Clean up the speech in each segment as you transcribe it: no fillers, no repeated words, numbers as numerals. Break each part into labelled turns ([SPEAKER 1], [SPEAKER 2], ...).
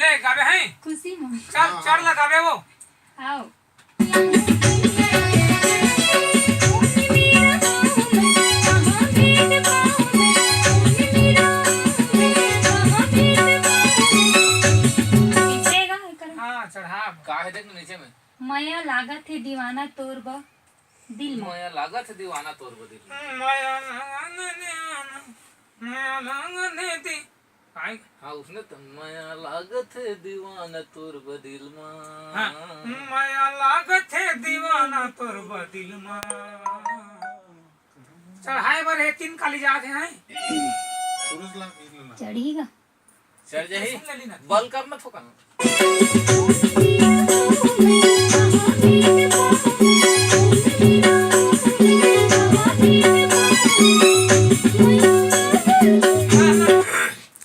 [SPEAKER 1] ले गावे हैं
[SPEAKER 2] खुशी में
[SPEAKER 1] चल चढ़ ला गावे वो
[SPEAKER 2] आओ
[SPEAKER 1] हाँ चढ़ा
[SPEAKER 3] का है देख नीचे में
[SPEAKER 2] माया लागत है दीवाना तोर बा दिल में
[SPEAKER 3] माया लागत है दीवाना तोर बदिल
[SPEAKER 1] माया लगने दी काय
[SPEAKER 3] हाँ उसने तो माया लागत है दीवाना तोर बदिल
[SPEAKER 1] हाँ
[SPEAKER 3] मां
[SPEAKER 1] माया लागत है दीवाना तोर बदिल मा चढ़ाए बर है 3 काली जात हैं
[SPEAKER 2] चढ़ेगा
[SPEAKER 3] चढ़ जाही
[SPEAKER 1] ले ली ना
[SPEAKER 3] बल कर मत होका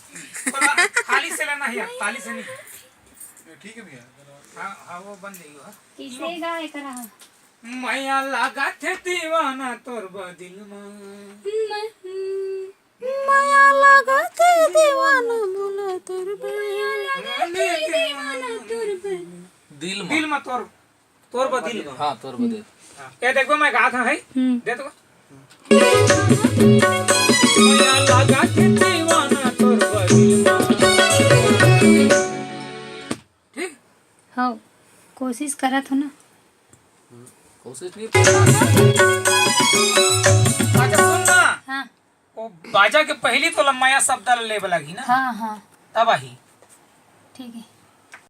[SPEAKER 1] खाली से लेना है ताली से नहीं
[SPEAKER 4] ठीक है भैया
[SPEAKER 1] हाँ हाँ वो बन जाएगा
[SPEAKER 2] किसे गाए करा
[SPEAKER 1] माया लागत है दीवाना तोर बदिल मा
[SPEAKER 2] माया लागत है दीवाना बोला तोर माया लागत है दीवाना तोर
[SPEAKER 3] दिल
[SPEAKER 1] दिल में तोर तोर बदिल मा
[SPEAKER 3] हाँ तोर बदिल
[SPEAKER 1] ये देखो मैं गा था है दे दो माया लागत है दीवाना तोर बदिल मा ठीक
[SPEAKER 2] हाँ कोशिश करा था ना
[SPEAKER 3] कोशिश नहीं
[SPEAKER 1] अच्छा सुन ना
[SPEAKER 2] हाँ
[SPEAKER 1] वो बाजा के पहली तो लम्बाया शब्द लेवल लगी ना
[SPEAKER 2] हाँ हाँ
[SPEAKER 1] तब आई
[SPEAKER 2] ठीक है